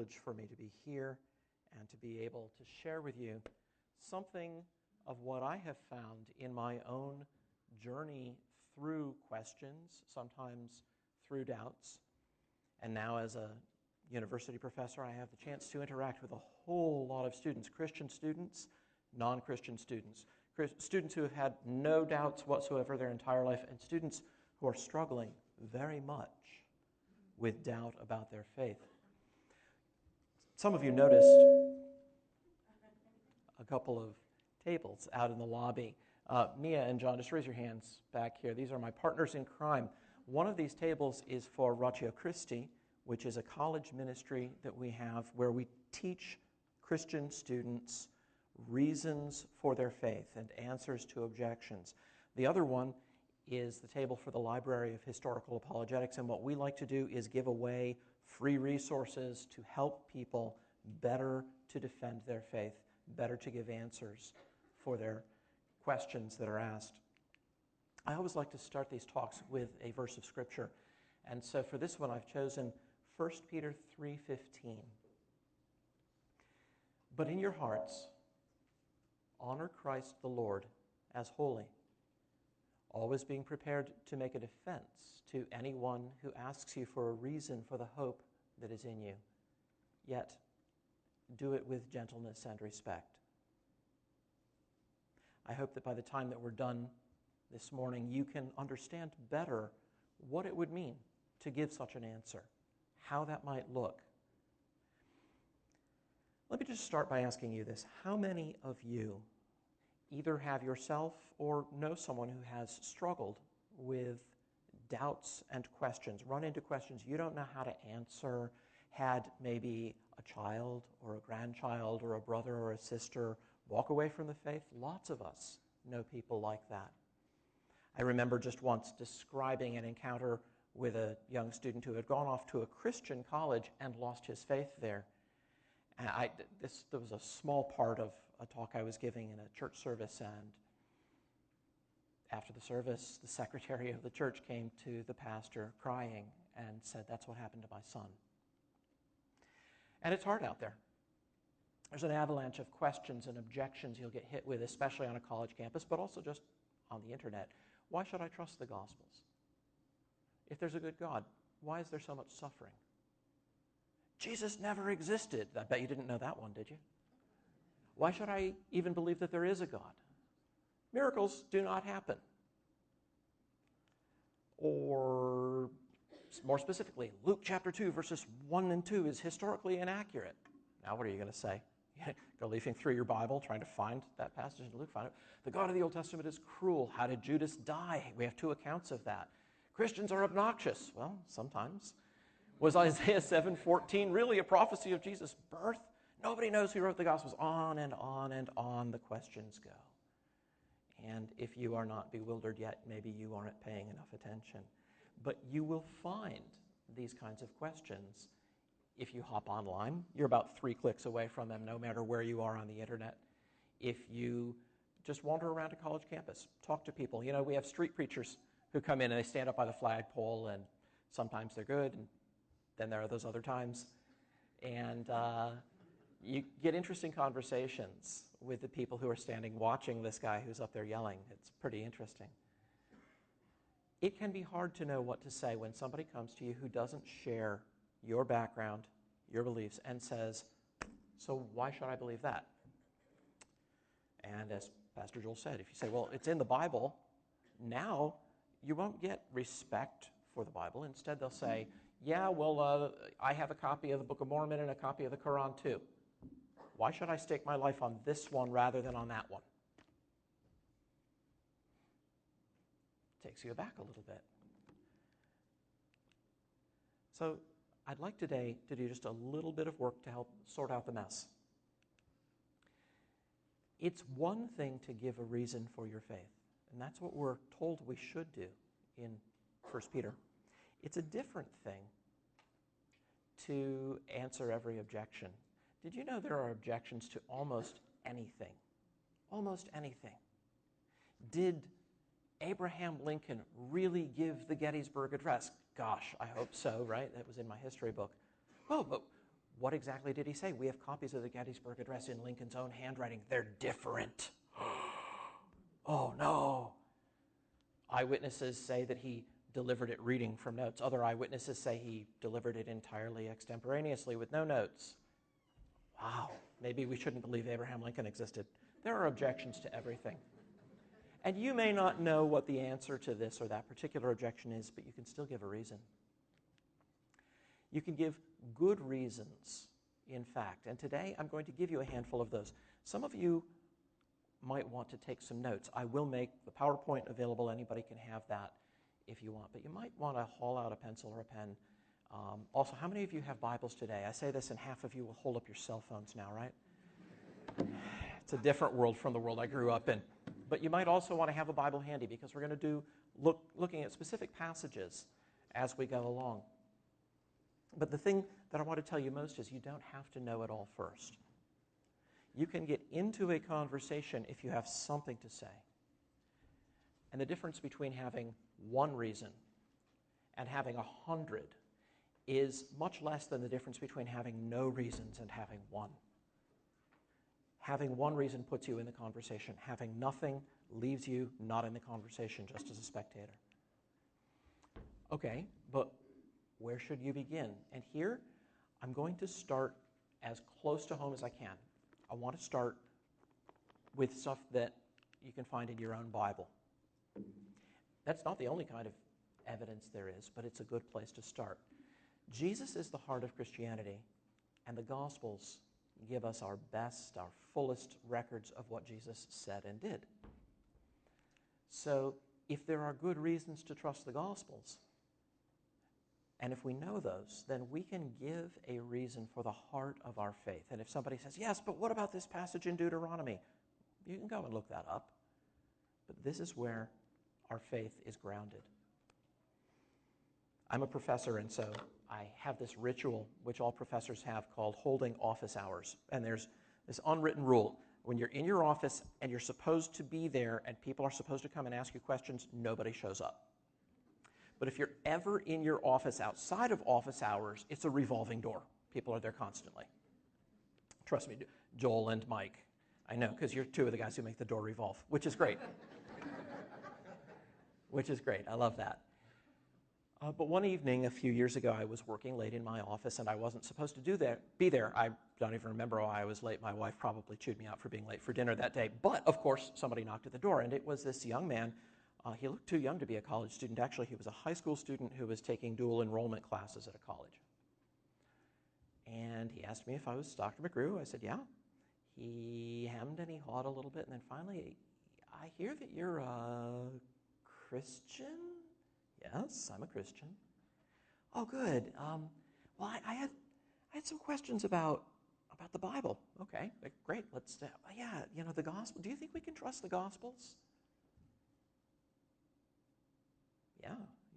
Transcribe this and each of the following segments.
privilege for me to be here and to be able to share with you something of what I have found in my own journey through questions, sometimes through doubts. And now as a university professor, I have the chance to interact with a whole lot of students, Christian students, non-Christian students, students who have had no doubts whatsoever their entire life, and students who are struggling very much with doubt about their faith. Some of you noticed a couple of tables out in the lobby. Mia and John, just raise your hands back here. These are my partners in crime. One of these tables is for Ratio Christi, which is a college ministry that we have where we teach Christian students reasons for their faith and answers to objections. The other one is the table for the Library of Historical Apologetics, and what we like to do is give away free resources to help people better to defend their faith, better to give answers for their questions that are asked. I always like to start these talks with a verse of Scripture, and so for this one I've chosen 1 Peter 3:15. But in your hearts, honor Christ the Lord as holy, always being prepared to make a defense to anyone who asks you for a reason for the hope that is in you. Yet, do it with gentleness and respect. I hope that by the time that we're done this morning, you can understand better what it would mean to give such an answer, how that might look. Let me just start by asking you this. How many of you either have yourself or know someone who has struggled with doubts and questions, run into questions you don't know how to answer, had maybe a child or a grandchild or a brother or a sister walk away from the faith? Lots of us know people like that. I remember just once describing an encounter with a young student who had gone off to a Christian college and lost his faith there. And this was a small part of a talk I was giving in a church service, and after the service, the secretary of the church came to the pastor crying and said, "That's what happened to my son." And it's hard out there. There's an avalanche of questions and objections you'll get hit with, especially on a college campus, but also just on the internet. Why should I trust the Gospels? If there's a good God, why is there so much suffering? Jesus never existed. I bet you didn't know that one, did you? Why should I even believe that there is a God? Miracles do not happen. Or more specifically, Luke chapter 2, verses 1 and 2 is historically inaccurate. Now what are you going to say? Go leafing through your Bible, trying to find that passage in Luke. Find it. The God of the Old Testament is cruel. How did Judas die? We have two accounts of that. Christians are obnoxious. Well, sometimes. Was Isaiah 7:14 really a prophecy of Jesus' birth? Nobody knows who wrote the Gospels. On and on and on the questions go. And if you are not bewildered yet, maybe you aren't paying enough attention. But you will find these kinds of questions if you hop online. You're about 3 clicks away from them, no matter where you are on the internet. If you just wander around a college campus, talk to people. You know, we have street preachers who come in and they stand up by the flagpole, and sometimes they're good, and then there are those other times. And you get interesting conversations with the people who are standing watching this guy who's up there yelling. It's pretty interesting. It can be hard to know what to say when somebody comes to you who doesn't share your background, your beliefs, and says, "So why should I believe that?" And as Pastor Joel said, if you say, "Well, it's in the Bible," now you won't get respect for the Bible. Instead, they'll say, "Yeah, well, I have a copy of the Book of Mormon and a copy of the Quran too. Why should I stake my life on this one rather than on that one?" Takes you aback a little bit. So I'd like today to do just a little bit of work to help sort out the mess. It's one thing to give a reason for your faith, and that's what we're told we should do in 1 Peter. It's a different thing to answer every objection. Did you know there are objections to almost anything? Almost anything. Did Abraham Lincoln really give the Gettysburg Address? Gosh, I hope so, right? That was in my history book. Oh, but What exactly did he say? We have copies of the Gettysburg Address in Lincoln's own handwriting. They're different. Oh, no. Eyewitnesses say that he delivered it reading from notes. Other eyewitnesses say he delivered it entirely extemporaneously with no notes. Wow, maybe we shouldn't believe Abraham Lincoln existed. There are objections to everything. And you may not know what the answer to this or that particular objection is, but you can still give a reason. You can give good reasons, in fact. And today I'm going to give you a handful of those. Some of you might want to take some notes. I will make the PowerPoint available. Anybody can have that if you want. But you might want to haul out a pencil or a pen. Also, how many of you have Bibles today? I say this and half of you will hold up your cell phones now, right? It's a different world from the world I grew up in. But you might also want to have a Bible handy because we're going to looking at specific passages as we go along. But the thing that I want to tell you most is you don't have to know it all first. You can get into a conversation if you have something to say. And the difference between having one reason and having 100 is much less than the difference between having no reasons and having one. Having one reason puts you in the conversation. Having nothing leaves you not in the conversation, just as a spectator. Okay, but where should you begin? And here, I'm going to start as close to home as I can. I want to start with stuff that you can find in your own Bible. That's not the only kind of evidence there is, but it's a good place to start. Jesus is the heart of Christianity, and the Gospels give us our best, our fullest records of what Jesus said and did. So if there are good reasons to trust the Gospels, and if we know those, then we can give a reason for the heart of our faith. And if somebody says, yes, but what about this passage in Deuteronomy? You can go and look that up. But this is where our faith is grounded. I'm a professor, and so I have this ritual, which all professors have, called holding office hours. And there's this unwritten rule. When you're in your office and you're supposed to be there and people are supposed to come and ask you questions, nobody shows up. But if you're ever in your office outside of office hours, it's a revolving door. People are there constantly. Trust me, Joel and Mike. I know, because you're two of the guys who make the door revolve, which is great. Which is great. I love that. But one evening a few years ago, I was working late in my office, and I wasn't supposed to be there. I don't even remember why I was late. My wife probably chewed me out for being late for dinner that day. But, of course, somebody knocked at the door, and it was this young man. He looked too young to be a college student. Actually, he was a high school student who was taking dual enrollment classes at a college. And he asked me if I was Dr. McGrew. I said, yeah. He hemmed and he hawed a little bit, and then finally, I hear that you're a Christian? Yes, I'm a Christian. Oh, good. Well, I had some questions about the Bible. Okay, great. Let's. The gospel. Do you think we can trust the Gospels?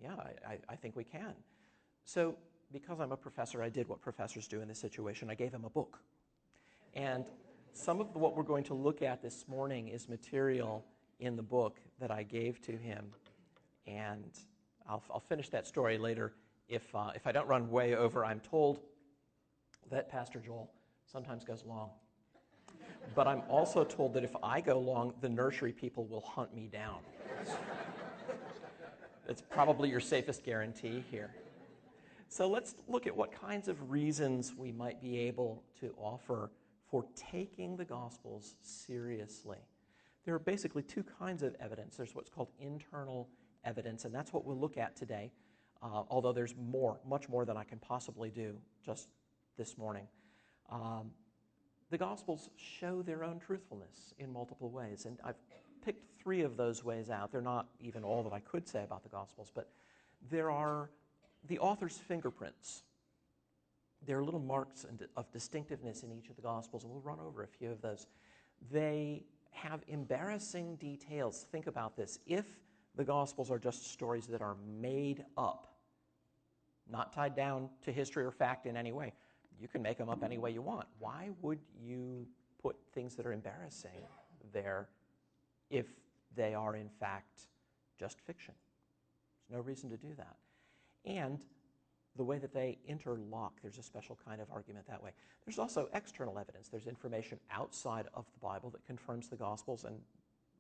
Yeah, I think we can. So, because I'm a professor, I did what professors do in this situation. I gave him a book. And some of what we're going to look at this morning is material in the book that I gave to him. And I'll finish that story later. If I don't run way over, I'm told that Pastor Joel sometimes goes long. But I'm also told that if I go long, the nursery people will hunt me down. It's probably your safest guarantee here. So let's look at what kinds of reasons we might be able to offer for taking the Gospels seriously. There are basically two kinds of evidence. There's what's called internal evidence, and that's what we'll look at today, although there's much more than I can possibly do just this morning. The Gospels show their own truthfulness in multiple ways, and I've picked 3 of those ways out. They're not even all that I could say about the Gospels, but there are the author's fingerprints. There are little marks of distinctiveness in each of the Gospels, and we'll run over a few of those. They have embarrassing details. Think about this. If the Gospels are just stories that are made up, not tied down to history or fact in any way, you can make them up any way you want. Why would you put things that are embarrassing there if they are, in fact, just fiction? There's no reason to do that. And the way that they interlock, there's a special kind of argument that way. There's also external evidence. There's information outside of the Bible that confirms the Gospels, and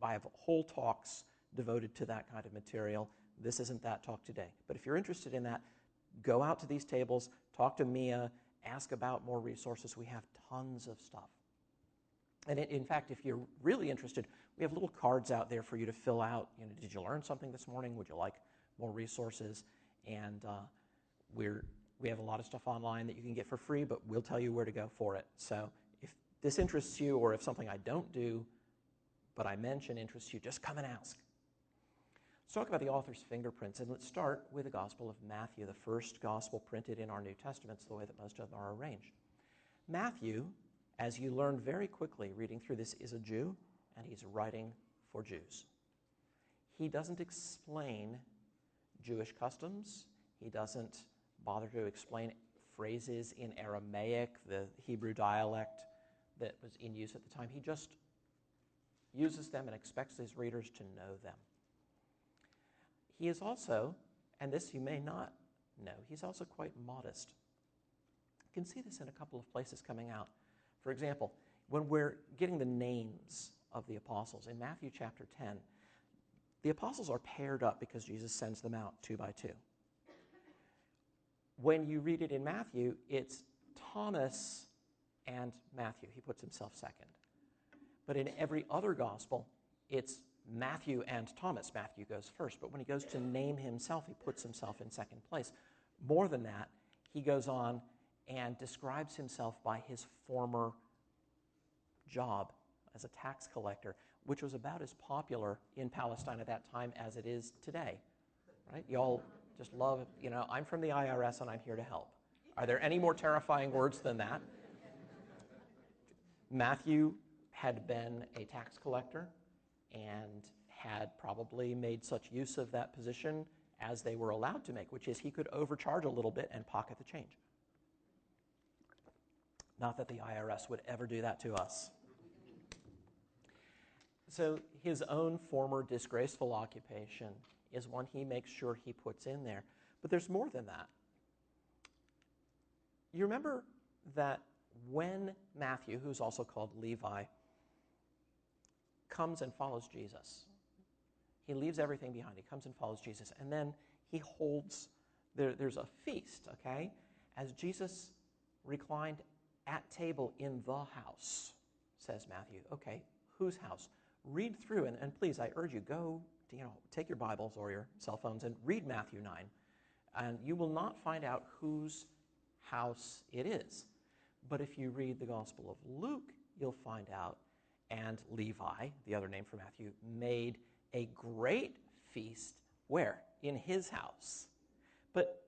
I have whole talks devoted to that kind of material. This isn't that talk today. But if you're interested in that, go out to these tables, talk to Mia, ask about more resources. We have tons of stuff. And in fact, if you're really interested, we have little cards out there for you to fill out. Did you learn something this morning? Would you like more resources? And we have a lot of stuff online that you can get for free, but we'll tell you where to go for it. So if this interests you, or if something I don't do, but I mention interests you, just come and ask. Let's talk about the author's fingerprints, and let's start with the Gospel of Matthew, the first gospel printed in our New Testaments, the way that most of them are arranged. Matthew, as you learn very quickly reading through this, is a Jew, and he's writing for Jews. He doesn't explain Jewish customs. He doesn't bother to explain phrases in Aramaic, the Hebrew dialect that was in use at the time. He just uses them and expects his readers to know them. He is also, and this you may not know, he's also quite modest. You can see this in a couple of places coming out. For example, when we're getting the names of the apostles, in Matthew chapter 10, the apostles are paired up because Jesus sends them out 2 by 2. When you read it in Matthew, it's Thomas and Matthew. He puts himself second. But in every other gospel, it's Matthew and Thomas. Matthew goes first, but when he goes to name himself, he puts himself in second place. More than that, he goes on and describes himself by his former job as a tax collector, which was about as popular in Palestine at that time as it is today, right? You all just love, I'm from the IRS and I'm here to help. Are there any more terrifying words than that? Matthew had been a tax collector and had probably made such use of that position as they were allowed to make, which is he could overcharge a little bit and pocket the change. Not that the IRS would ever do that to us. So his own former disgraceful occupation is one he makes sure he puts in there. But there's more than that. You remember that when Matthew, who's also called Levi, comes and follows Jesus, he leaves everything behind. He comes and follows Jesus. And then he holds, there's a feast, okay? As Jesus reclined at table in the house, says Matthew. Okay, whose house? Read through, and please, I urge you, go, take your Bibles or your cell phones and read Matthew 9, and you will not find out whose house it is. But if you read the Gospel of Luke, you'll find out, and Levi, the other name for Matthew, made a great feast. Where? In his house. But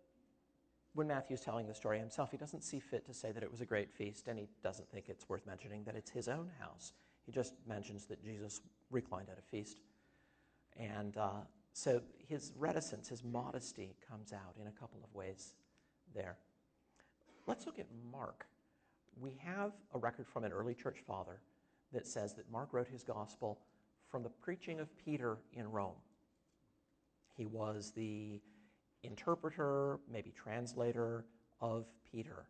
when Matthew's telling the story himself, he doesn't see fit to say that it was a great feast, and he doesn't think it's worth mentioning that it's his own house. He just mentions that Jesus reclined at a feast. And so his reticence, his modesty comes out in a couple of ways there. Let's look at Mark. We have a record from an early church father that says that Mark wrote his gospel from the preaching of Peter in Rome. He was the interpreter, maybe translator of Peter.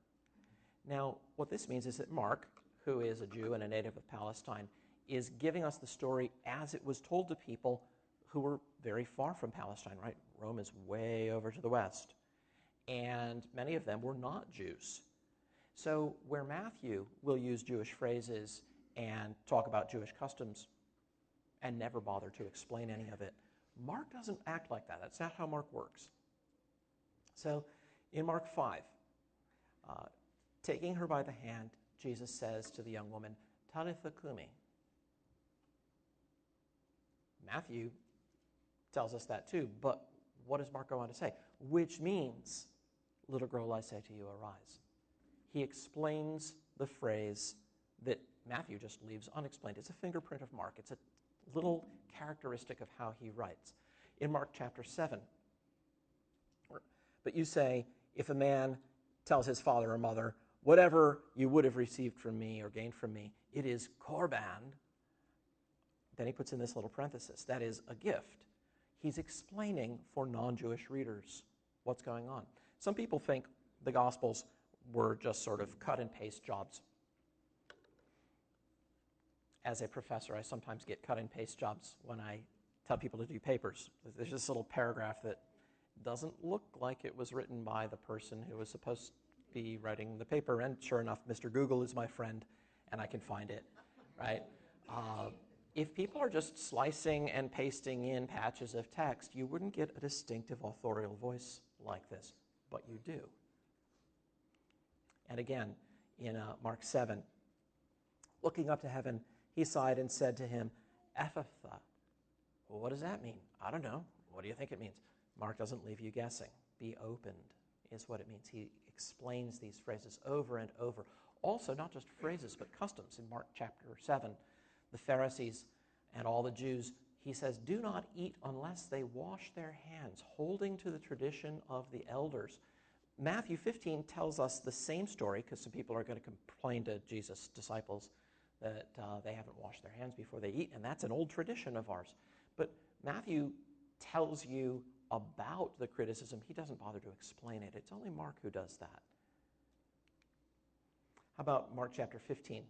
Now, what this means is that Mark, who is a Jew and a native of Palestine, is giving us the story as it was told to people who were very far from Palestine, right? Rome is way over to the west, and many of them were not Jews. So where Matthew will use Jewish phrases and talk about Jewish customs and never bother to explain any of it, Mark doesn't act like that. That's not how Mark works. So in Mark 5, taking her by the hand, Jesus says to the young woman, Talitha kumi. Matthew tells us that too, but what does Mark go on to say? Which means, little girl, I say to you, arise. He explains the phrase that Matthew just leaves unexplained. It's a fingerprint of Mark. It's a little characteristic of how he writes. In Mark chapter 7, but you say, if a man tells his father or mother, whatever you would have received from me or gained from me, it is korban. Then he puts in this little parenthesis, that is a gift. He's explaining for non-Jewish readers what's going on. Some people think the Gospels were just sort of cut and paste jobs. As a professor, I sometimes get cut and paste jobs when I tell people to do papers. There's this little paragraph that doesn't look like it was written by the person who was supposed to be writing the paper, and sure enough, Mr. Google is my friend, and I can find it, right? If people are just slicing and pasting in patches of text, you wouldn't get a distinctive authorial voice like this, but you do. And again, in Mark 7, looking up to heaven, he sighed and said to him, Ephphatha. Well, what does that mean? I don't know. What do you think it means? Mark doesn't leave you guessing. Be opened is what it means. He explains these phrases over and over. Also, not just phrases, but customs. In Mark chapter 7, the Pharisees and all the Jews, he says, do not eat unless they wash their hands, holding to the tradition of the elders. Matthew 15 tells us the same story, because some people are going to complain to Jesus' disciples that they haven't washed their hands before they eat, and that's an old tradition of ours. But Matthew tells you about the criticism. He doesn't bother to explain it. It's only Mark who does that. How about Mark chapter 15?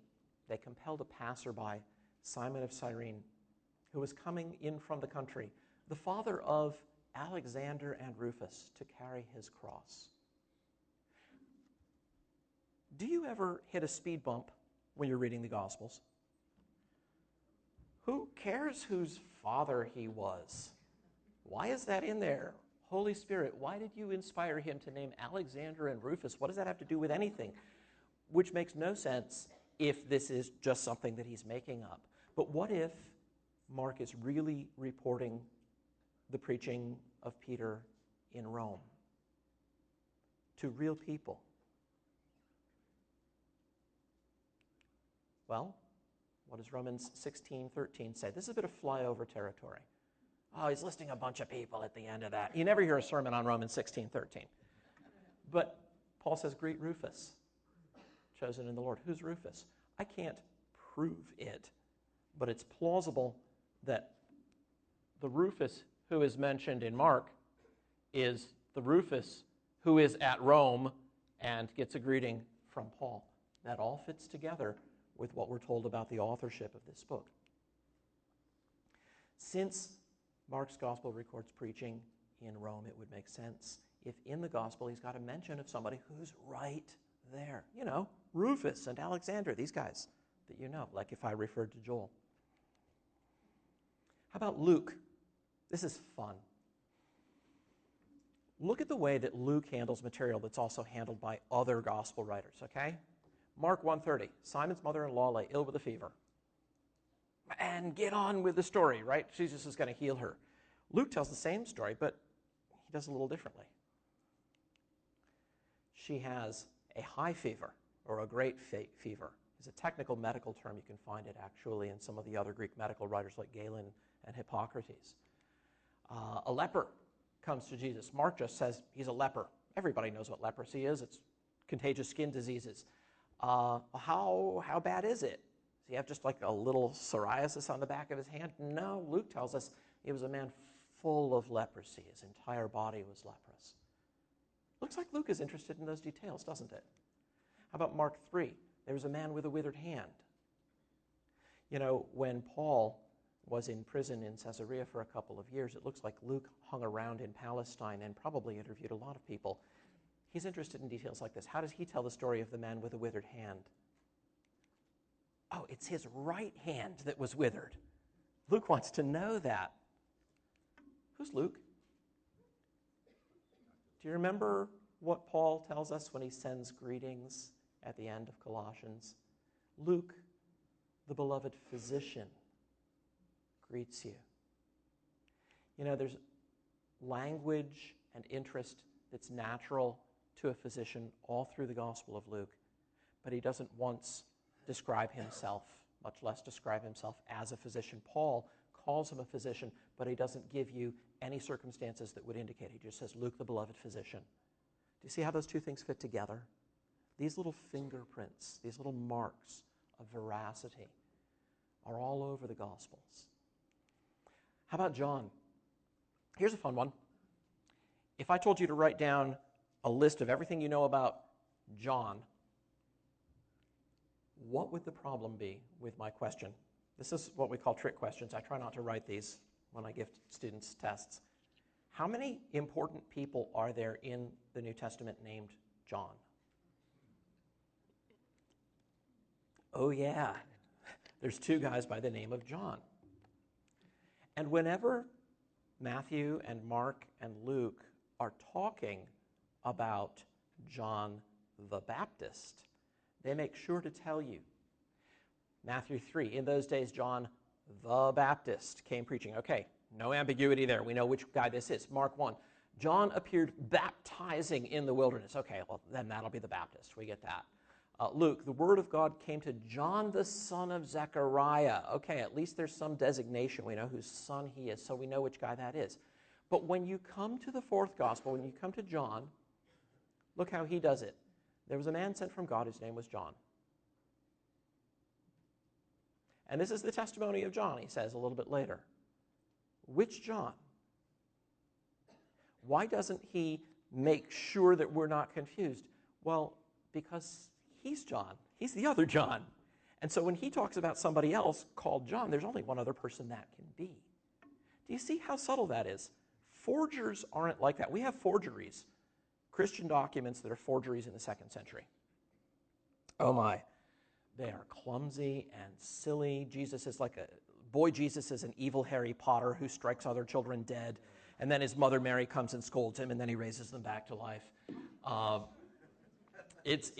They compelled a passerby, Simon of Cyrene, who was coming in from the country, the father of Alexander and Rufus, to carry his cross. Do you ever hit a speed bump when you're reading the Gospels? Who cares whose father he was? Why is that in there? Holy Spirit, why did you inspire him to name Alexander and Rufus? What does that have to do with anything? Which makes no sense if this is just something that he's making up. But what if Mark is really reporting the preaching of Peter in Rome to real people? Well, what does Romans 16:13 say? This is a bit of flyover territory. Oh, he's listing a bunch of people at the end of that. You never hear a sermon on Romans 16:13. But Paul says, greet Rufus, chosen in the Lord. Who's Rufus? I can't prove it, but it's plausible that the Rufus who is mentioned in Mark is the Rufus who is at Rome and gets a greeting from Paul. That all fits together with what we're told about the authorship of this book. Since Mark's gospel records preaching in Rome, it would make sense if in the gospel he's got a mention of somebody who's right there. You know, Rufus and Alexander, these guys that you know, like if I referred to Joel. How about Luke? This is fun. Look at the way that Luke handles material that's also handled by other gospel writers, okay? Mark 1:30, Simon's mother-in-law lay ill with a fever. And get on with the story, right? Jesus is going to heal her. Luke tells the same story, but he does it a little differently. She has a high fever, or a great fever. It's a technical medical term. You can find it actually in some of the other Greek medical writers like Galen and Hippocrates. A leper comes to Jesus. Mark just says he's a leper. Everybody knows what leprosy is. It's contagious skin diseases. How bad is it? Does he have just like a little psoriasis on the back of his hand? No, Luke tells us he was a man full of leprosy. His entire body was leprous. Looks like Luke is interested in those details, doesn't it? How about Mark 3? There was a man with a withered hand. You know, when Paul was in prison in Caesarea for a couple of years, it looks like Luke hung around in Palestine and probably interviewed a lot of people. He's interested in details like this. How does he tell the story of the man with a withered hand? Oh, it's his right hand that was withered. Luke wants to know that. Who's Luke? Do you remember what Paul tells us when he sends greetings at the end of Colossians? Luke, the beloved physician, greets you. You know, there's language and interest that's natural to a physician all through the Gospel of Luke, but he doesn't once describe himself, much less describe himself as a physician. Paul calls him a physician, but he doesn't give you any circumstances that would indicate. He just says, Luke, the beloved physician. Do you see how those two things fit together? These little fingerprints, these little marks of veracity are all over the Gospels. How about John? Here's a fun one. If I told you to write down a list of everything you know about John, what would the problem be with my question? This is what we call trick questions. I try not to write these when I give students tests. How many important people are there in the New Testament named John? Oh yeah, there's two guys by the name of John. And whenever Matthew and Mark and Luke are talking about John the Baptist, they make sure to tell you. Matthew 3, in those days, John the Baptist came preaching. Okay, no ambiguity there. We know which guy this is. Mark 1, John appeared baptizing in the wilderness. Okay, well, then that'll be the Baptist. We get that. Luke, the word of God came to John the son of Zechariah. Okay, at least there's some designation. We know whose son he is, so we know which guy that is. But when you come to the fourth gospel, when you come to John, look how he does it. There was a man sent from God whose name was John. And this is the testimony of John, he says a little bit later. Which John? Why doesn't he make sure that we're not confused? Well, because he's John. He's the other John. And so when he talks about somebody else called John, there's only one other person that can be. Do you see how subtle that is? Forgers aren't like that. We have forgeries, Christian documents that are forgeries in the 2nd century. Oh my. They are clumsy and silly. Jesus is an evil Harry Potter who strikes other children dead, and then his mother Mary comes and scolds him, and then he raises them back to life. It's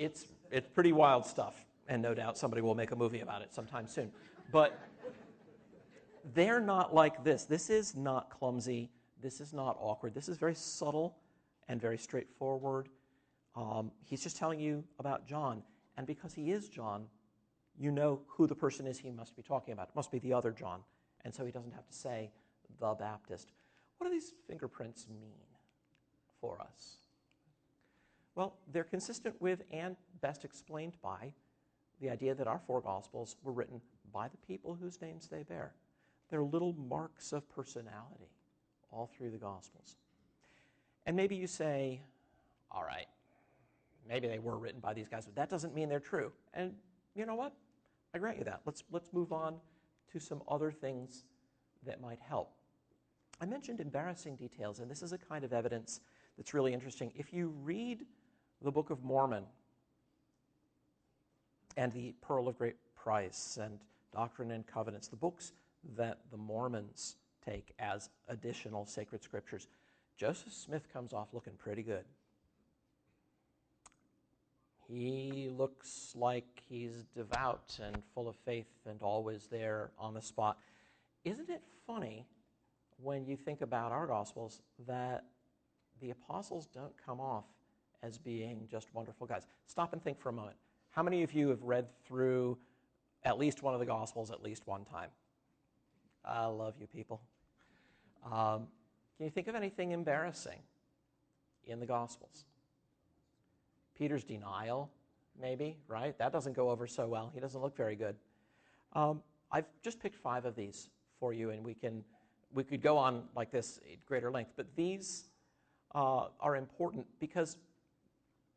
pretty wild stuff, and no doubt somebody will make a movie about it sometime soon. But they're not like this. This is not clumsy. This is not awkward. This is very subtle and very straightforward. He's just telling you about John, and because he is John, you know who the person is he must be talking about. It must be the other John, and so he doesn't have to say the Baptist. What do these fingerprints mean for us? Well, they're consistent with and best explained by the idea that our 4 Gospels were written by the people whose names they bear. They're little marks of personality all through the Gospels. And maybe you say, all right, maybe they were written by these guys, but that doesn't mean they're true. And you know what? I grant you that. Let's move on to some other things that might help. I mentioned embarrassing details, and this is a kind of evidence that's really interesting. If you read the Book of Mormon and the Pearl of Great Price and Doctrine and Covenants, the books that the Mormons take as additional sacred scriptures, Joseph Smith comes off looking pretty good. He looks like he's devout and full of faith and always there on the spot. Isn't it funny when you think about our Gospels that the apostles don't come off as being just wonderful guys? Stop and think for a moment. How many of you have read through at least one of the Gospels at least one time? I love you people. Can you think of anything embarrassing in the Gospels? Peter's denial, maybe, right? That doesn't go over so well. He doesn't look very good. I've just picked 5 of these for you, and we could go on like this at greater length, but these are important because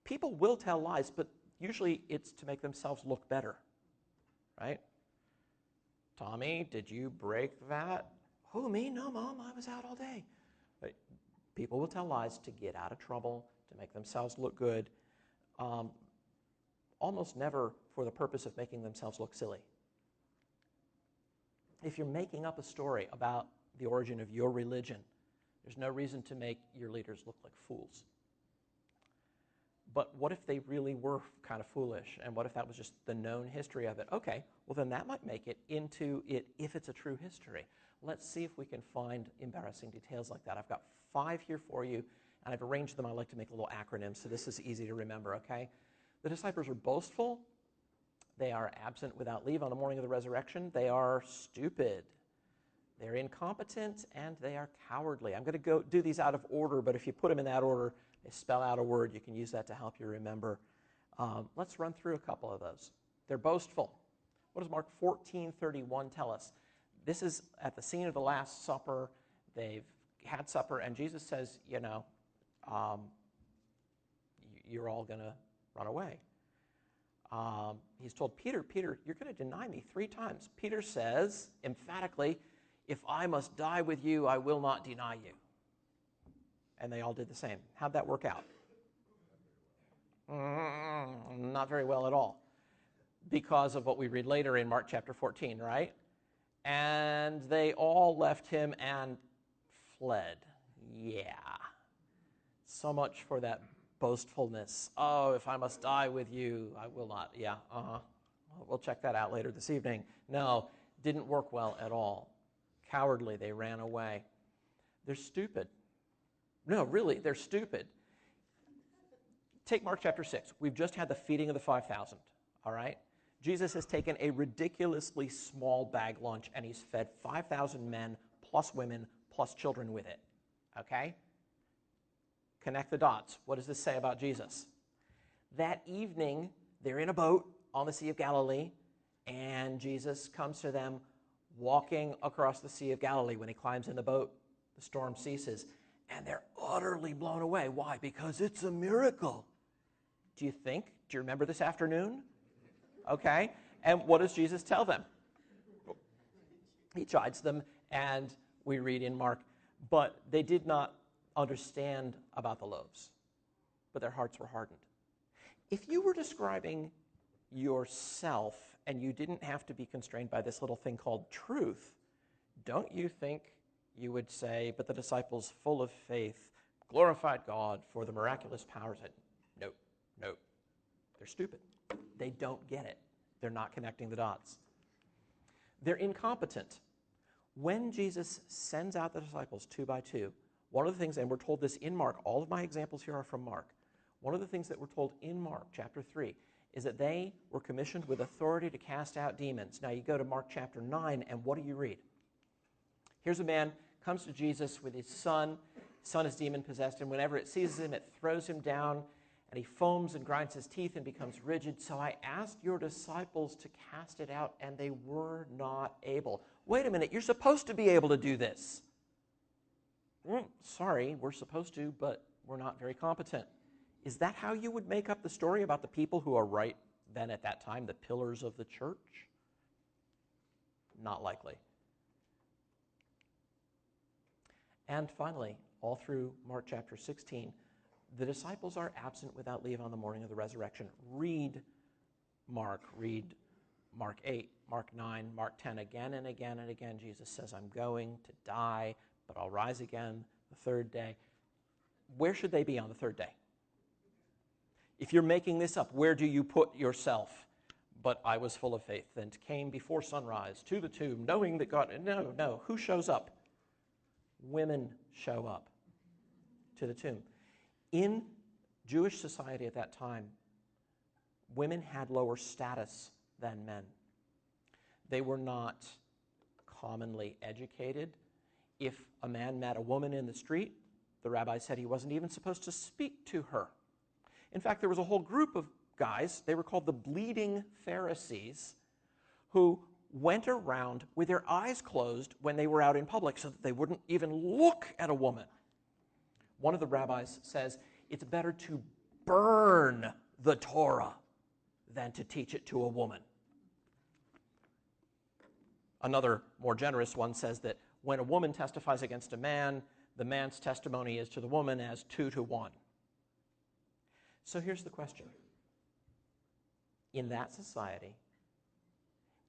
people will tell lies, but usually it's to make themselves look better, right? Tommy, did you break that? Oh, me? No, Mom, I was out all day. But people will tell lies to get out of trouble, to make themselves look good, almost never for the purpose of making themselves look silly. If you're making up a story about the origin of your religion, there's no reason to make your leaders look like fools. But what if they really were kind of foolish? And what if that was just the known history of it? Okay, well then that might make it into it if it's a true history. Let's see if we can find embarrassing details like that. I've got 5 here for you, and I've arranged them. I like to make little acronyms, so this is easy to remember, okay? The disciples are boastful. They are absent without leave on the morning of the resurrection. They are stupid. They're incompetent, and they are cowardly. I'm going to go do these out of order, but if you put them in that order, they spell out a word. You can use that to help you remember. Let's run through a couple of those. They're boastful. What does Mark 14:31 tell us? This is at the scene of the Last Supper. They've had supper, and Jesus says, you're all going to run away. He's told Peter, Peter, you're going to deny me 3 times. Peter says emphatically, if I must die with you, I will not deny you. And they all did the same. How'd that work out? Not very well at all, because of what we read later in Mark chapter 14, right? And they all left him and fled. Yeah. So much for that boastfulness. Oh, if I must die with you, I will not. Yeah, We'll check that out later this evening. No, didn't work well at all. Cowardly, they ran away. They're stupid. No, really, they're stupid. Take Mark chapter 6. We've just had the feeding of the 5,000, all right? Jesus has taken a ridiculously small bag lunch, and he's fed 5,000 men, plus women, plus children with it, okay? Connect the dots. What does this say about Jesus? That evening, they're in a boat on the Sea of Galilee, and Jesus comes to them walking across the Sea of Galilee. When he climbs in the boat, the storm ceases, and they're utterly blown away. Why? Because it's a miracle. Do you remember this afternoon? Okay. And what does Jesus tell them? He chides them, and we read in Mark, but they did not understand about the loaves, but their hearts were hardened. If you were describing yourself and you didn't have to be constrained by this little thing called truth, don't you think you would say, but the disciples, full of faith, glorified God for the miraculous powers? Nope. They're stupid. They don't get it. They're not connecting the dots. They're incompetent. When Jesus sends out the disciples 2 by 2, one of the things, and we're told this in Mark, all of my examples here are from Mark, one of the things that we're told in Mark chapter 3 is that they were commissioned with authority to cast out demons. Now you go to Mark chapter 9, and what do you read? Here's a man, comes to Jesus with his son. His son is demon-possessed, and whenever it seizes him, it throws him down, and he foams and grinds his teeth and becomes rigid. So I asked your disciples to cast it out, and they were not able. Wait a minute, you're supposed to be able to do this. Sorry, we're supposed to, but we're not very competent. Is that how you would make up the story about the people who are right then at that time, the pillars of the church? Not likely. And finally, all through Mark chapter 16, the disciples are absent without leave on the morning of the resurrection. Read Mark 8, Mark 9, Mark 10, again and again and again. Jesus says, I'm going to die, but I'll rise again the third day. Where should they be on the third day? If you're making this up, where do you put yourself? But I was full of faith and came before sunrise to the tomb, knowing that God... No. Who shows up? Women show up to the tomb. In Jewish society at that time, women had lower status than men. They were not commonly educated. If a man met a woman in the street, the rabbi said he wasn't even supposed to speak to her. In fact, there was a whole group of guys, they were called the bleeding Pharisees, who went around with their eyes closed when they were out in public so that they wouldn't even look at a woman. One of the rabbis says, it's better to burn the Torah than to teach it to a woman. Another more generous one says that when a woman testifies against a man, the man's testimony is to the woman as 2 to 1. So here's the question. In that society,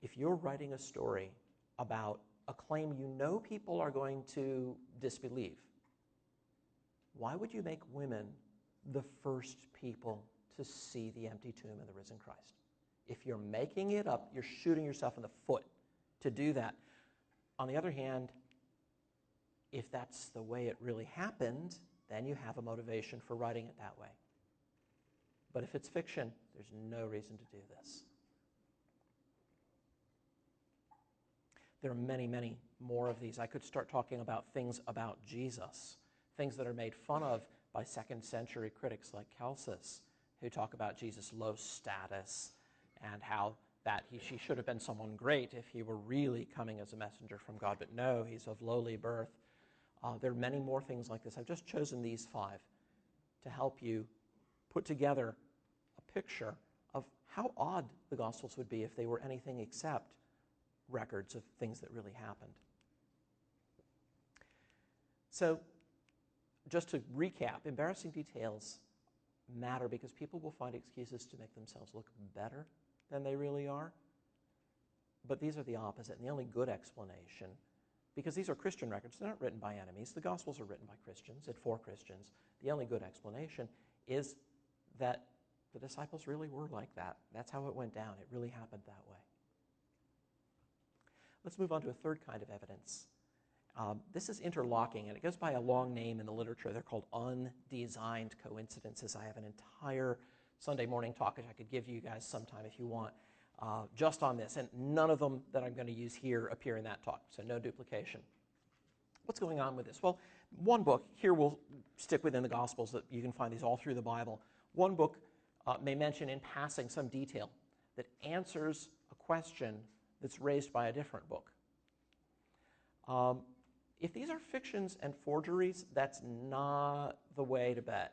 if you're writing a story about a claim you know people are going to disbelieve, why would you make women the first people to see the empty tomb and the risen Christ? If you're making it up, you're shooting yourself in the foot to do that. On the other hand, if that's the way it really happened, then you have a motivation for writing it that way. But if it's fiction, there's no reason to do this. There are many, many more of these. I could start talking about things about Jesus, things that are made fun of by second century critics like Celsus, who talk about Jesus' low status and how that she should have been someone great if he were really coming as a messenger from God. But no, he's of lowly birth. There are many more things like this. I've just chosen these 5 to help you put together a picture of how odd the Gospels would be if they were anything except records of things that really happened. So, just to recap, embarrassing details matter because people will find excuses to make themselves look better than they really are. But these are the opposite, and the only good explanation, because these are Christian records, they're not written by enemies. The Gospels are written by Christians and for Christians. The only good explanation is that the disciples really were like that. That's how it went down. It really happened that way. Let's move on to a third kind of evidence. This is interlocking, and it goes by a long name in the literature. They're called undesigned coincidences. I have an entire Sunday morning talk, which I could give you guys sometime if you want, just on this. And none of them that I'm going to use here appear in that talk, so no duplication. What's going on with this? Well, one book, here we'll stick within the Gospels, that you can find these all through the Bible. One book may mention in passing some detail that answers a question that's raised by a different book. If these are fictions and forgeries, that's not the way to bet.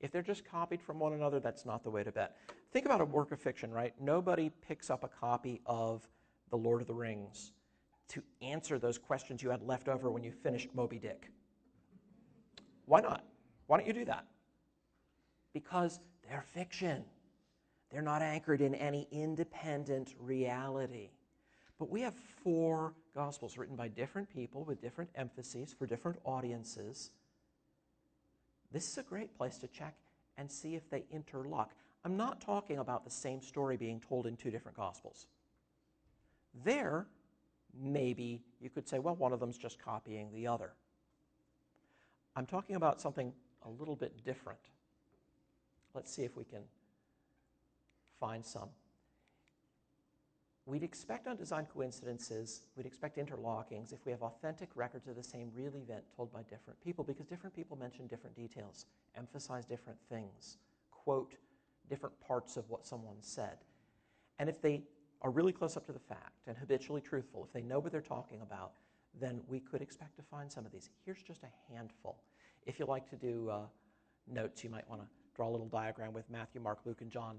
If they're just copied from one another, that's not the way to bet. Think about a work of fiction, right? Nobody picks up a copy of The Lord of the Rings to answer those questions you had left over when you finished Moby Dick. Why not? Why don't you do that? Because they're fiction. They're not anchored in any independent reality. But we have 4 Gospels written by different people with different emphases for different audiences. This is a great place to check and see if they interlock. I'm not talking about the same story being told in 2 different Gospels. There, maybe you could say, well, one of them's just copying the other. I'm talking about something a little bit different. Let's see if we can find some. We'd expect undesigned coincidences, we'd expect interlockings if we have authentic records of the same real event told by different people, because different people mention different details, emphasize different things, quote different parts of what someone said. And if they are really close up to the fact and habitually truthful, if they know what they're talking about, then we could expect to find some of these. Here's just a handful. If you like to do notes, you might want to draw a little diagram with Matthew, Mark, Luke, and John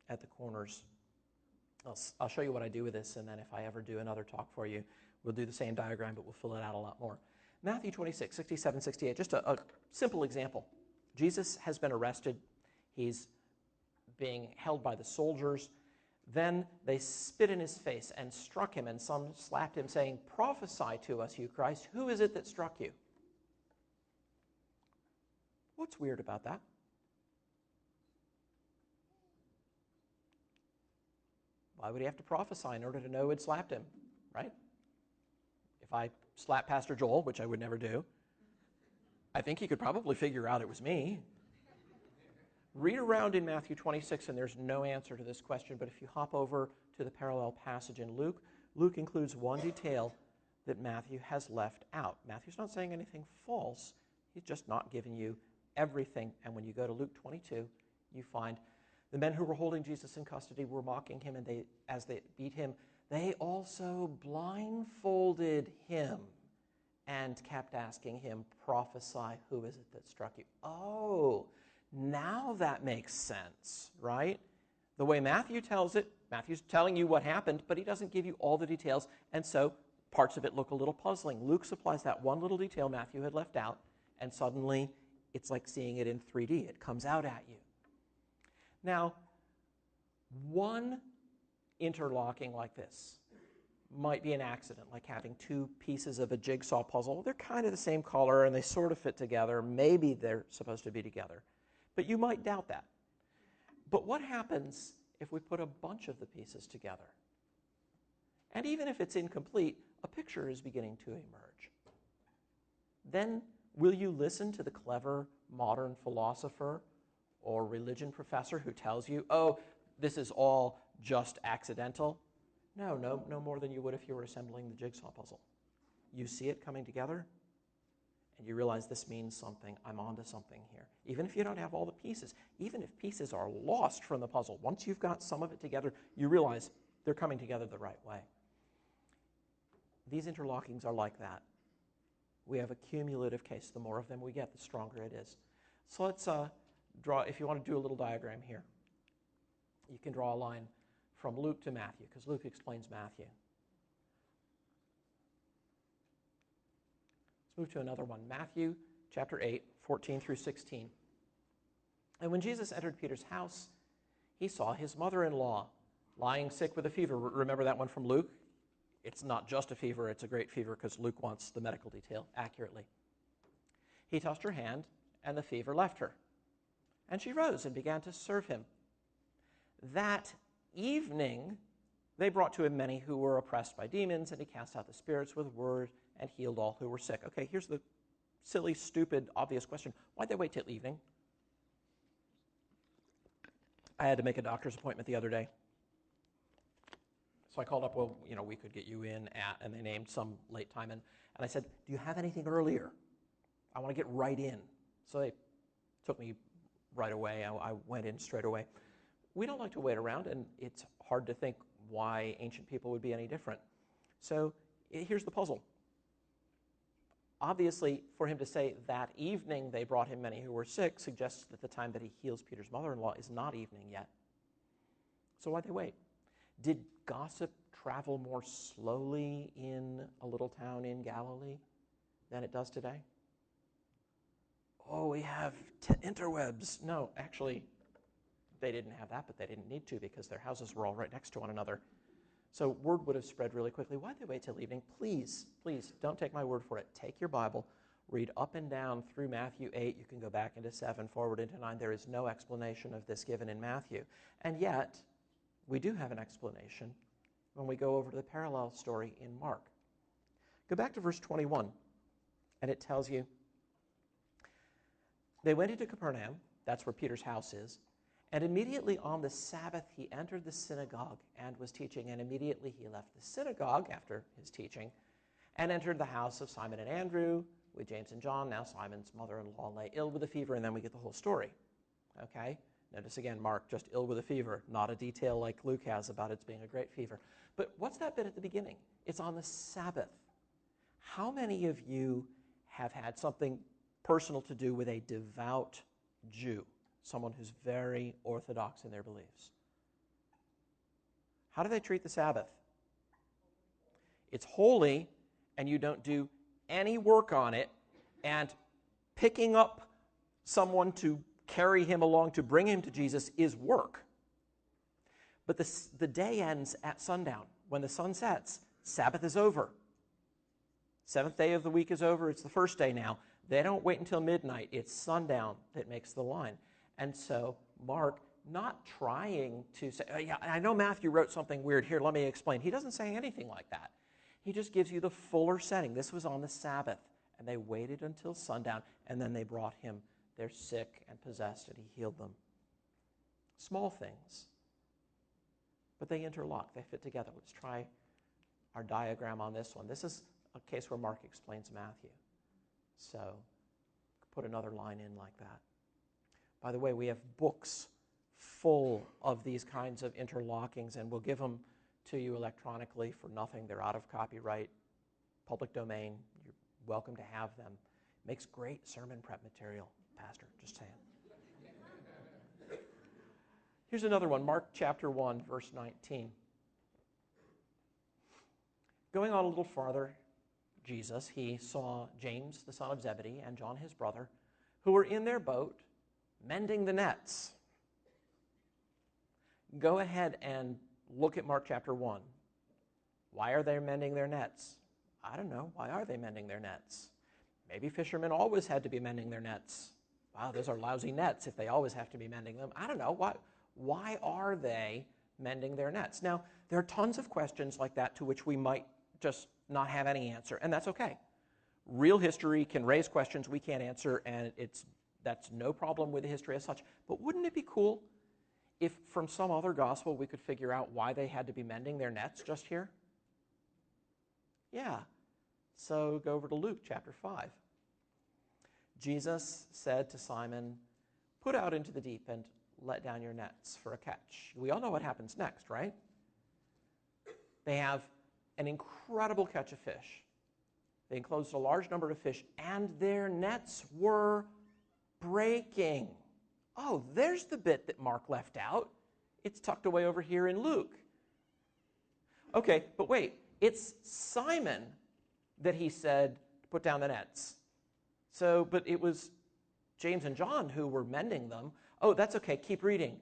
at the corners. I'll show you what I do with this, and then if I ever do another talk for you, we'll do the same diagram, but we'll fill it out a lot more. Matthew 26, 67, 68, just a simple example. Jesus has been arrested. He's being held by the soldiers. Then they spit in his face and struck him, and some slapped him, saying, "Prophesy to us, you Christ. Who is it that struck you?" What's weird about that? Why would he have to prophesy in order to know who had slapped him, right? If I slap Pastor Joel, which I would never do, I think he could probably figure out it was me. Read around in Matthew 26, and there's no answer to this question, but if you hop over to the parallel passage in Luke, Luke includes one detail that Matthew has left out. Matthew's not saying anything false. He's just not giving you everything. And when you go to Luke 22, you find the men who were holding Jesus in custody were mocking him, and as they beat him, they also blindfolded him and kept asking him, "Prophesy, who is it that struck you?" Oh, now that makes sense, right? The way Matthew tells it, Matthew's telling you what happened, but he doesn't give you all the details, and so parts of it look a little puzzling. Luke supplies that one little detail Matthew had left out, and suddenly it's like seeing it in 3D. It comes out at you. Now, one interlocking like this might be an accident, like having 2 pieces of a jigsaw puzzle. They're kind of the same color, and they sort of fit together. Maybe they're supposed to be together. But you might doubt that. But what happens if we put a bunch of the pieces together? And even if it's incomplete, a picture is beginning to emerge. Then will you listen to the clever modern philosopher or religion professor who tells you, oh, this is all just accidental? No more than you would if you were assembling the jigsaw puzzle. You see it coming together, and you realize this means something. I'm onto something here. Even if you don't have all the pieces, even if pieces are lost from the puzzle, once you've got some of it together, you realize they're coming together the right way. These interlockings are like that. We have a cumulative case. The more of them we get, the stronger it is. So let's if you want to do a little diagram here, you can draw a line from Luke to Matthew, because Luke explains Matthew. Let's move to another one. Matthew chapter 8, 14 through 16. And when Jesus entered Peter's house, he saw his mother-in-law lying sick with a fever. Remember that one from Luke? It's not just a fever, it's a great fever, because Luke wants the medical detail accurately. He touched her hand, and the fever left her. And she rose and began to serve him. That evening, they brought to him many who were oppressed by demons, and he cast out the spirits with a word and healed all who were sick. Okay, here's the silly, stupid, obvious question. Why'd they wait till evening? I had to make a doctor's appointment the other day. So I called up, well, we could get you in at, and they named some late time. And I said, do you have anything earlier? I want to get right in. So they took me right away. I went in straight away. We don't like to wait around, and it's hard to think why ancient people would be any different. So here's the puzzle. Obviously, for him to say that evening they brought him many who were sick suggests that the time that he heals Peter's mother-in-law is not evening yet. So why'd they wait? Did gossip travel more slowly in a little town in Galilee than it does today? Oh, we have interwebs. No, actually, they didn't have that, but they didn't need to because their houses were all right next to one another. So word would have spread really quickly. Why'd they wait till evening? Please, don't take my word for it. Take your Bible, read up and down through Matthew 8. You can go back into 7, forward into 9. There is no explanation of this given in Matthew. And yet, we do have an explanation when we go over to the parallel story in Mark. Go back to verse 21, and it tells you, they went into Capernaum, that's where Peter's house is, and immediately on the Sabbath he entered the synagogue and was teaching, and immediately he left the synagogue after his teaching and entered the house of Simon and Andrew with James and John. Now Simon's mother-in-law lay ill with a fever, and then we get the whole story. Okay? Notice again, Mark, just ill with a fever, not a detail like Luke has about it being a great fever. But what's that bit at the beginning? It's on the Sabbath. How many of you have had something personal to do with a devout Jew, someone who's very orthodox in their beliefs? How do they treat the Sabbath? It's holy, and you don't do any work on it, and picking up someone to carry him along to bring him to Jesus is work. But the day ends at sundown. When the sun sets, Sabbath is over. Seventh day of the week is over. It's the first day now. They don't wait until midnight. It's sundown that makes the line. And so Mark, not trying to say, oh, yeah, I know Matthew wrote something weird here, let me explain. He doesn't say anything like that. He just gives you the fuller setting. This was on the Sabbath, and they waited until sundown, and then they brought him. They're sick and possessed, and he healed them. Small things, but they interlock. They fit together. Let's try our diagram on this one. This is a case where Mark explains Matthew. So put another line in like that. By the way, we have books full of these kinds of interlockings, and we'll give them to you electronically for nothing. They're out of copyright, public domain. You're welcome to have them. Makes great sermon prep material, Pastor, just saying. Here's another one, Mark chapter 1, verse 19. Going on a little farther, Jesus, he saw James, the son of Zebedee, and John, his brother, who were in their boat mending the nets. Go ahead and look at Mark chapter 1. Why are they mending their nets? I don't know. Why are they mending their nets? Maybe fishermen always had to be mending their nets. Wow, those are lousy nets if they always have to be mending them. I don't know. Why are they mending their nets? Now, there are tons of questions like that to which we might just not have any answer, and that's okay. Real history can raise questions we can't answer, and that's no problem with the history as such. But wouldn't it be cool if from some other gospel we could figure out why they had to be mending their nets just here? Yeah. So go over to Luke chapter 5. Jesus said to Simon, "Put out into the deep and let down your nets for a catch." We all know what happens next, right? They have an incredible catch of fish. They enclosed a large number of fish, and their nets were breaking. Oh, there's the bit that Mark left out. It's tucked away over here in Luke. Okay, but wait, it's Simon that he said to put down the nets. So, but it was James and John who were mending them. Oh, that's okay, keep reading.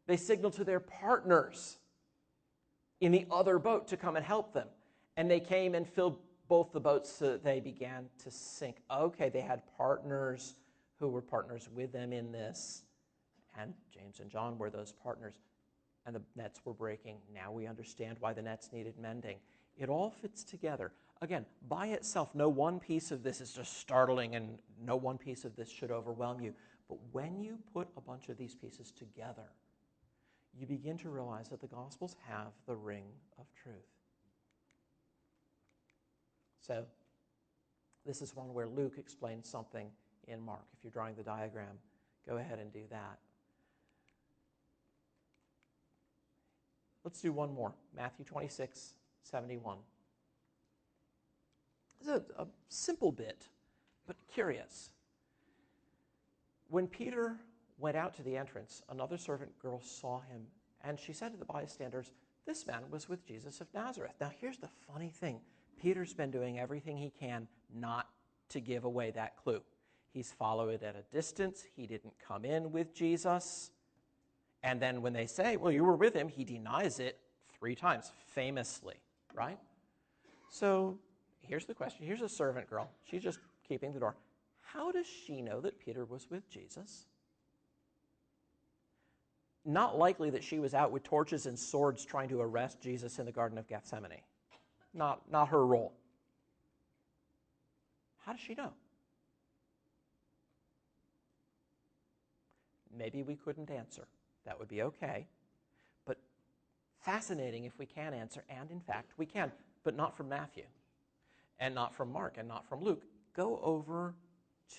They signaled to their partners in the other boat to come and help them. And they came and filled both the boats so that they began to sink. Okay, they had partners who were partners with them in this. And James and John were those partners. And the nets were breaking. Now we understand why the nets needed mending. It all fits together. Again, by itself, no one piece of this is just startling, and no one piece of this should overwhelm you. But when you put a bunch of these pieces together, you begin to realize that the Gospels have the ring of truth. So, this is one where Luke explains something in Mark. If you're drawing the diagram, go ahead and do that. Let's do one more. Matthew 26:71. This is a simple bit, but curious. When Peter went out to the entrance, another servant girl saw him, and she said to the bystanders, "This man was with Jesus of Nazareth." Now, here's the funny thing. Peter's been doing everything he can not to give away that clue. He's followed at a distance. He didn't come in with Jesus. And then when they say, well, you were with him, he denies it 3 times, famously, right? So here's the question. Here's a servant girl. She's just keeping the door. How does she know that Peter was with Jesus? Not likely that she was out with torches and swords trying to arrest Jesus in the Garden of Gethsemane. Not her role. How does she know? Maybe we couldn't answer. That would be okay. But fascinating if we can answer, and in fact we can, but not from Matthew, and not from Mark, and not from Luke. Go over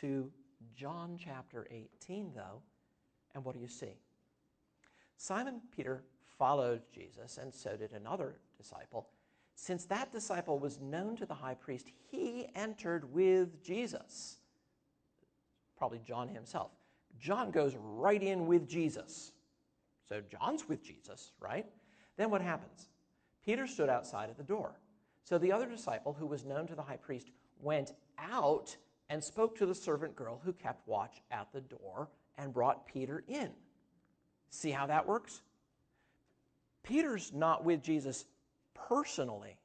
to John chapter 18, though, and what do you see? Simon Peter followed Jesus, and so did another disciple. Since that disciple was known to the high priest, he entered with Jesus. Probably John himself. John goes right in with Jesus. So John's with Jesus, right? Then what happens? Peter stood outside at the door. So the other disciple, who was known to the high priest, went out and spoke to the servant girl who kept watch at the door and brought Peter in. See how that works? Peter's not with Jesus personally.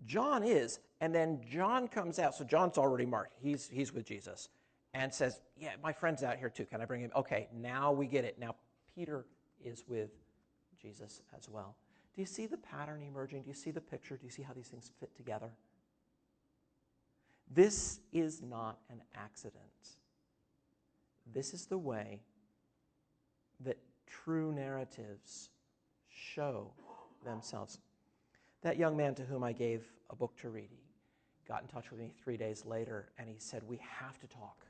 John is, and then John comes out. So John's already marked. He's with Jesus and says, yeah, my friend's out here too. Can I bring him? Okay, now we get it. Now Peter is with Jesus as well. Do you see the pattern emerging? Do you see the picture? Do you see how these things fit together? This is not an accident. This is the way that true narratives show themselves. That young man to whom I gave a book to read, he got in touch with me 3 days later, and he said, we have to talk.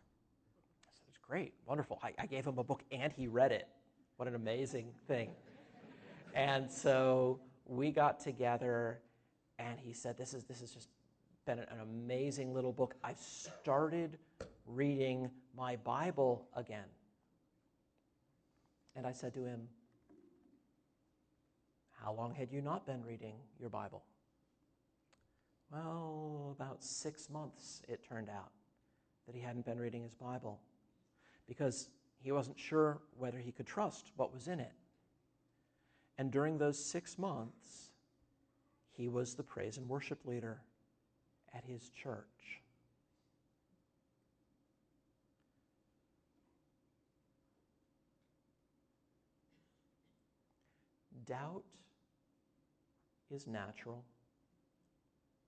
I said, it's great, wonderful. I gave him a book, and he read it. What an amazing thing. And so we got together, and he said, this has just been an amazing little book. I've started reading my Bible again. And I said to him, how long had you not been reading your Bible? Well, about 6 months, it turned out, that he hadn't been reading his Bible because he wasn't sure whether he could trust what was in it. And during those 6 months, he was the praise and worship leader at his church. Doubt is natural.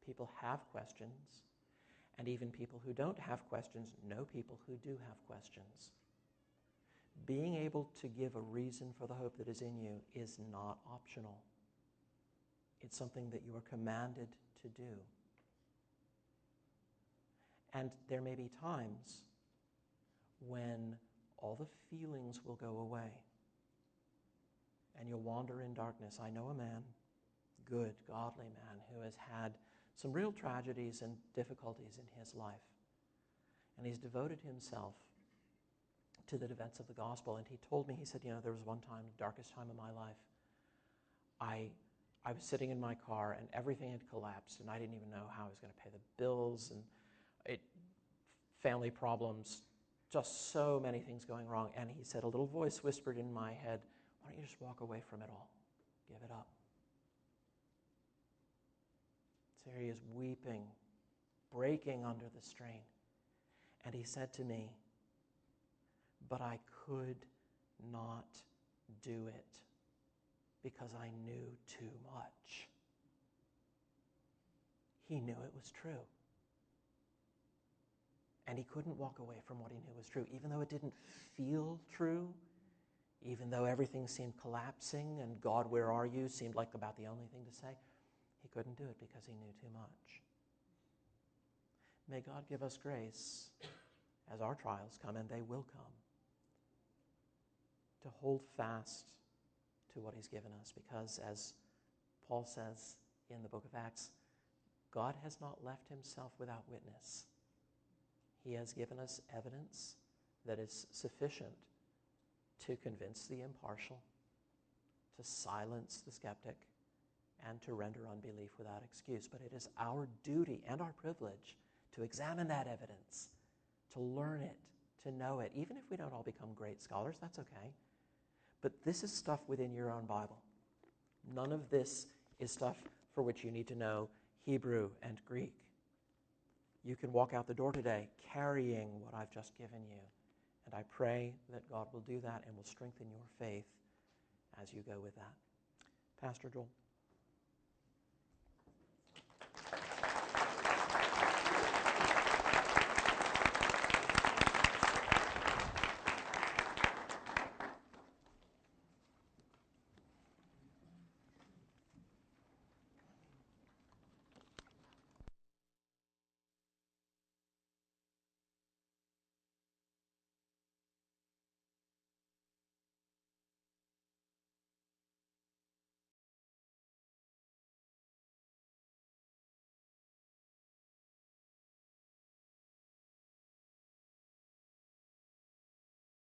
People have questions, and even people who don't have questions know people who do have questions. Being able to give a reason for the hope that is in you is not optional. It's something that you are commanded to do. And there may be times when all the feelings will go away and you'll wander in darkness. I know a man, good, godly man, who has had some real tragedies and difficulties in his life. and he's devoted himself to the defense of the gospel. And he told me, he said, there was one time, the darkest time of my life, I was sitting in my car and everything had collapsed and I didn't even know how I was going to pay the bills and family problems, just so many things going wrong. And he said, a little voice whispered in my head, why don't you just walk away from it all? Give it up. So here he is weeping, breaking under the strain. And he said to me, but I could not do it because I knew too much. He knew it was true. And he couldn't walk away from what he knew was true, even though it didn't feel true, even though everything seemed collapsing and God, where are you, seemed like about the only thing to say. He couldn't do it because he knew too much. May God give us grace as our trials come, and they will come, to hold fast to what he's given us, because as Paul says in the book of Acts, God has not left himself without witness. He has given us evidence that is sufficient to convince the impartial, to silence the skeptic, and to render unbelief without excuse. But it is our duty and our privilege to examine that evidence, to learn it, to know it. Even if we don't all become great scholars, that's okay. But this is stuff within your own Bible. None of this is stuff for which you need to know Hebrew and Greek. You can walk out the door today carrying what I've just given you. And I pray that God will do that and will strengthen your faith as you go with that. Pastor Joel.